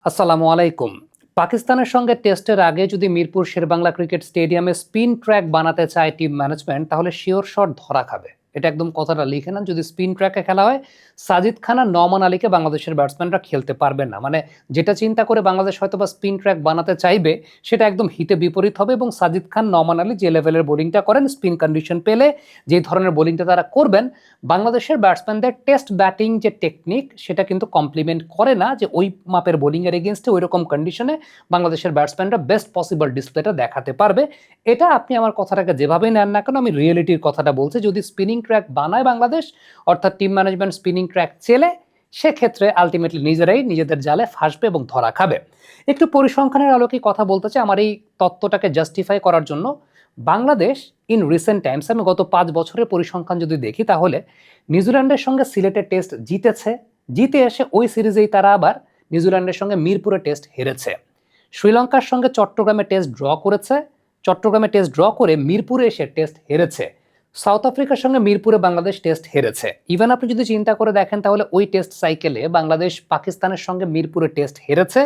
আসসালামু আলাইকুম। পাকিস্তানের সঙ্গে টেস্টের আগে যদি মিরপুর শেরেবাংলা ক্রিকেট স্টেডিয়ামে স্পিন ট্র্যাক বানাতে চায় টিম ম্যানেজমেন্ট, তাহলে শিওর শট ধরা খাবে। এটা একদম কথাটা লিখে নেন। যদি স্পিন ট্র্যাকে খেলা হয়, সাজিদ খান আর নওমান আলীকে বাংলাদেশের ব্যাটসম্যানরা খেলতে পারবেন না। মানে যেটা চিন্তা করে বাংলাদেশ হয়তোবা স্পিন ট্র্যাক বানাতে চাইবে, সেটা একদম হিতে বিপরীত হবে। এবং সাজিদ খান, নওমান আলী যে লেভেলের বোলিংটা করেন, স্পিন কন্ডিশন পেলে যে ধরনের বোলিংটা তারা করবেন, বাংলাদেশের ব্যাটসম্যানদের টেস্ট ব্যাটিং যে টেকনিক, সেটা কিন্তু কমপ্লিমেন্ট করে না যে ওই মাপের বোলিংয়ের এগেনস্টে ওই রকম কন্ডিশনে বাংলাদেশের ব্যাটসম্যানরা বেস্ট পসিবল ডিসপ্লেটা দেখাতে পারবে। এটা আপনি আমার কথাটাকে যেভাবেই নেন না কেন, আমি রিয়েলিটির কথাটা বলছি। যদি স্পিনিং ট্র্যাক বানায় বাংলাদেশ, অর্থাৎ টিম ম্যানেজমেন্ট স্পিনিং ট্র্যাক চেলে, সেক্ষেত্রে আলটিমেটলি নিজেরাই নিজেদের জালে ফাঁসবে এবং ধরা খাবে। একটু পরিসংখ্যানের আলোকে কথা বলতে চাই আমার এই তত্ত্বটাকে জাস্টিফাই করার জন্য। বাংলাদেশ ইন রিসেন্ট টাইমস, আমি গত 5 বছরের পরিসংখ্যান যদি দেখি, তাহলে নিউজিল্যান্ডের সঙ্গে সিলেটে টেস্ট জিতেছে, জিতে এসে ওই সিরিজেই তারা আবার নিউজিল্যান্ডের সঙ্গে মিরপুরে টেস্ট হেরেছে। শ্রীলঙ্কার সঙ্গে চট্টগ্রামে টেস্ট ড্র করেছে, চট্টগ্রামে টেস্ট ড্র করে মিরপুরে এসে টেস্ট হেরেছে। সাউথ আফ্রিকার সঙ্গে মিরপুরে বাংলাদেশ টেস্ট হেরেছে। ইভেন আপনি যদি চিন্তা করে দেখেন, তাহলে ওই টেস্ট সাইকেলে বাংলাদেশ পাকিস্তানের সঙ্গে মিরপুরে টেস্ট হেরেছে,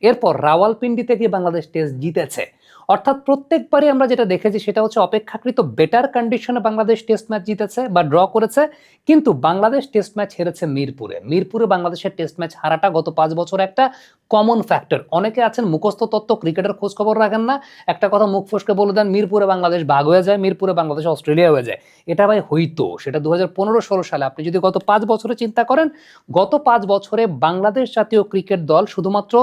এরপর রাওয়ালপিন্ডিতে গিয়ে বাংলাদেশ টেস্ট জিতেছে। অর্থাৎ প্রত্যেকবারই আমরা যেটা দেখেছি সেটা হচ্ছে অপেক্ষাকৃত বেটার কন্ডিশনে বাংলাদেশ টেস্ট ম্যাচ জিতেছে বা ড্র করেছে, কিন্তু বাংলাদেশ টেস্ট ম্যাচ হেরেছে মিরপুরে। মিরপুরে বাংলাদেশের টেস্ট ম্যাচ হারাটা গত 5 বছর একটা কমন ফ্যাক্টর। অনেকে আছেন মুখস্থ তত্ত্ব, ক্রিকেটের খোঁজ খবর রাখেন না, একটা কথা মুখ ফসকে বলে দেন, মিরপুরে বাংলাদেশ ভাগ হয়ে যায়, মিরপুরে বাংলাদেশ অস্ট্রেলিয়া হয়ে যায়। এটা ভাই হইতো, সেটা 2015-16 সালে। আপনি যদি গত 5 বছরে চিন্তা করেন, গত 5 বছরে বাংলাদেশ জাতীয় ক্রিকেট দল শুধুমাত্র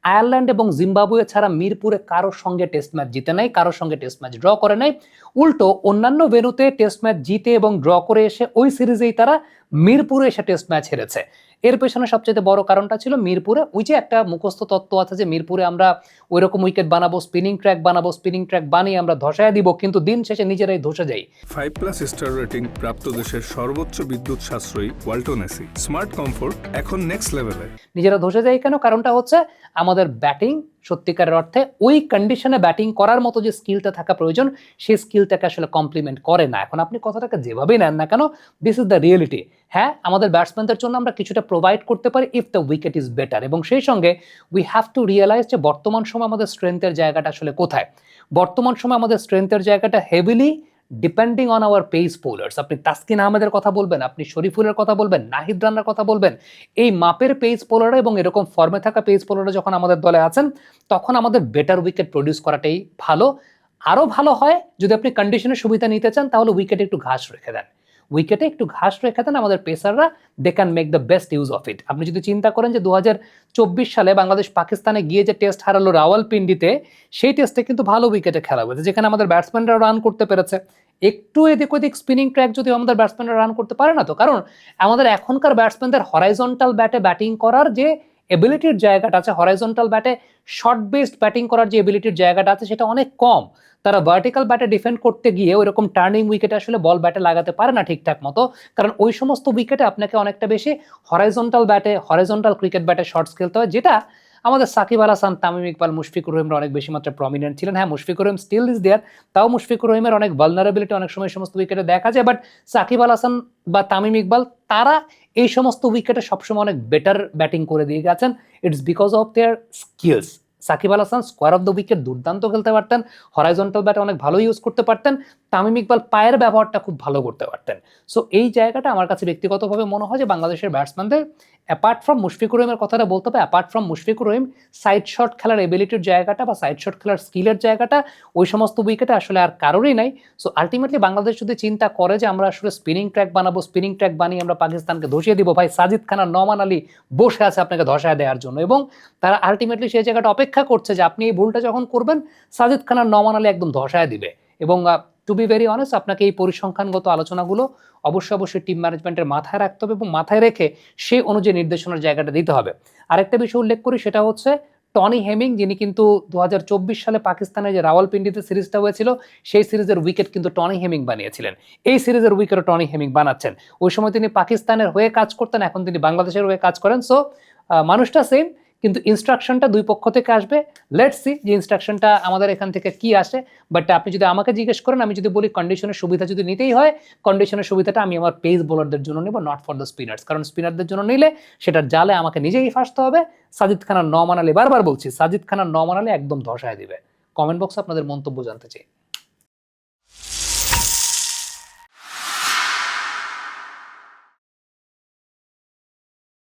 আয়ারল্যান্ড এবং জিম্বাবুয়ে ছাড়া মিরপুরে কারোর সঙ্গে টেস্ট ম্যাচ জিতে নাই, কারোর সঙ্গে টেস্ট ম্যাচ ড্র করে নাই। উল্টো অন্যান্য ভেন্যুতে টেস্ট ম্যাচ জিতে এবং ড্র করে এসে ওই সিরিজেই তারা মিরপুরে এসে টেস্ট ম্যাচ হেরেছে। এর পেছনে সবচেয়ে বড় কারণটা ছিল মিরপুরে ওই যে একটা মুখস্থ তত্ত্ব আছে যে মিরপুরে আমরা ওই রকম উইকেট বানাবো, স্পিনিং ট্র্যাক বানাবো, স্পিনিং ট্র্যাক বানিয়ে আমরা ধসায় দিব, কিন্তু দিন শেষে নিজেরাই ধসে যাই। 5+ স্টার রেটিং প্রাপ্ত দেশের সর্বোচ্চ বিদ্যুৎ সাশ্রয়ী ওয়ালটন এসি স্মার্ট কমফোর্ট এখন নেক্সট লেভেলে। নিজেরা ধসে যায় কেন? কারণটা হচ্ছে আমাদের ব্যাটিং সত্যিকারের অর্থে ওই কন্ডিশনে ব্যাটিং করার মতো যে স্কিলটা থাকা প্রয়োজন, সেই স্কিলটাকে আসলে কমপ্লিমেন্ট করে না। এখন আপনি কথাটাকে যেভাবেই নেন না কেন, দিস ইজ দ্য রিয়েলিটি। হ্যাঁ, আমাদের ব্যাটসম্যানদের জন্য আমরা কিছুটা প্রোভাইড করতে পারি if the wicket is better, এবং সেই সঙ্গে উই হ্যাভ টু রিয়েলাইজ যে বর্তমান সময় আমাদের স্ট্রেংথের জায়গাটা আসলে কোথায়। বর্তমান সময় আমাদের স্ট্রেংথের জায়গাটা heavily depending on our pace bowlers. আপনি তাসকিন আহমেদের কথা বলবেন, আপনি শরীফুলের কথা বলবেন, নাহিদ রানার কথা বলবেন, এই মাপের পেস বোলাররা এবং এরকম ফর্মে থাকা পেস বোলাররা যখন আমাদের দলে আছেন, তখন আমাদের বেটার উইকেট প্রডিউস করাটাই ভালো। আরও ভালো হয় যদি আপনি কন্ডিশনের সুবিধা নিতে চান, তাহলে উইকেটে একটু ঘাস রেখে দেন, উইকেটে একটু ঘাস রেখে দেন, আমাদের পেসাররা they can make the best use of it. আপনি যদি চিন্তা করেন যে 2024 সালে বাংলাদেশ পাকিস্তানে গিয়ে যে টেস্ট হারালো রাওয়ালপিন্ডিতে, সেই টেস্টে কিন্তু ভালো উইকেটে খেলা হয়েছে, যেখানে আমাদের ব্যাটসম্যানরা রান করতে পেরেছে। একটু এদিক ওদিক স্পিনিং ট্র্যাক যদি আমাদের ব্যাটসম্যানরা রান করতে পারে না তো, কারণ আমাদের এখনকার ব্যাটসম্যানদের হরাইজন্টাল ব্যাটে ব্যাটিং করার যে এবিলিটির জায়গাটা আছে, হরাইজন্টাল ব্যাটে শর্ট বেসড ব্যাটিং করার যে এবিলিটির জায়গাটা আছে, সেটা অনেক কম। তারা ভার্টিক্যাল ব্যাটে ডিফেন্ড করতে গিয়ে ওইরকম টার্নিং উইকেটে আসলে বল ব্যাটে লাগাতে পারে না ঠিকঠাক মতো, কারণ ওই সমস্ত উইকেটে আপনাকে অনেকটা বেশি হরাইজন্টাল ব্যাটে, হরাইজন্টাল ক্রিকেট ব্যাটে শর্টস খেলতে হয়, যেটা আমাদের সাকিব আল হাসান, তামিম ইকবাল, মুশফিকুর রহিমরা অনেক বেশি মাত্রায় প্রমিনেন্ট ছিলেন। হ্যাঁ, Mushfiqur Rahim still is there, তাও মুশফিকুর রহিমের অনেক ভালনারেবিলিটি অনেক সময় সমস্ত উইকেটে দেখা যায়, বাট সাকিব আল হাসান বা তামিম ইকবাল তারা এই সমস্ত উইকেটে সবসময় অনেক বেটার ব্যাটিং করে দিয়ে গেছেন। It's because of their skills. Shakib Al Hasan square of the wicket দুর্দান্ত খেলতে পারতেন, হরাইজন্টাল ব্যাটে অনেক ভালো ইউজ করতে পারতেন, তামিম ইকবাল পায়ের ব্যবহারটা খুব ভালো করতে পারতেন। সো এই জায়গাটা আমার কাছে ব্যক্তিগতভাবে মনে হয় যে বাংলাদেশের ব্যাটসম্যানদের অ্যাপার্ট ফ্রম মুশফিকুর রহিমের কথাটা বলতে হবে, apart from Mushfiqur Rahim, side shot খেলার এবিলিটির জায়গাটা বা সাইড শট খেলার স্কিলের জায়গাটা ওই সমস্ত উইকেটে আসলে আর কারোরই নাই। সো আলটিমেটলি বাংলাদেশ যদি চিন্তা করে যে আমরা আসলে স্পিনিং ট্র্যাক বানাবো, স্পিনিং ট্র্যাক বানিয়ে আমরা পাকিস্তানকে ধসিয়ে দিব, ভাই সাজিদ খান আর নওমান আলী বসে আছে আপনাকে ধসায় দেওয়ার জন্য, এবং তারা আলটিমেটলি সেই জায়গাটা অপেক্ষা করছে যে আপনি এই ভুলটা যখন করবেন, সাজিদ খান আর নওমান আলী একদম ধসায় দিবে। এবং টু বি ভেরি অনেস্ট, আপনাকে এই পরিসংখ্যানগত আলোচনাগুলো অবশ্যই টিম ম্যানেজমেন্টের মাথায় রাখতে হবে, এবং মাথায় রেখে সেই অনুযায়ী নির্দেশনার জায়গাটা দিতে হবে। আরেকটা বিষয় উল্লেখ করি, সেটা হচ্ছে টনি হেমিং, যিনি কিন্তু 2024 সালে পাকিস্তানের যে রাওয়ালপিন্ডিতে সিরিজটা হয়েছিল, সেই সিরিজের উইকেট কিন্তু টনি হেমিং বানিয়েছিলেন। এই সিরিজের উইকেটও টনি হেমিং বানাচ্ছেন। ওই সময় তিনি পাকিস্তানের হয়ে কাজ করতেন, এখন তিনি বাংলাদেশের হয়ে কাজ করেন। সো মানুষটা সেম, কিন্তু ইনস্ট্রাকশনটা দুই পক্ষ থেকে আসবে। লেটস সি যে ইনস্ট্রাকশনটা আমাদের এখান থেকে কি আসে। বাট আপনি যদি আমাকে জিজ্ঞেস করেন, আমি যদি বলি কন্ডিশনের সুবিধা যদি নিতেই হয়, কন্ডিশনের সুবিধাটা আমি আমার পেস বোলারদের জন্য নেব, নট ফর দ্য স্পিনার্স। কারণ স্পিনারদের জন্য নিলে সেটার জালে আমাকে নিজেই ফাঁসতে হবে। সাজিদ খানের ন মানালে, বারবার বলছি, সাজিদ খানের ন মানালে একদম ধসায় দিবে। কমেন্ট বক্সে আপনাদের মন্তব্য জানতে চাই।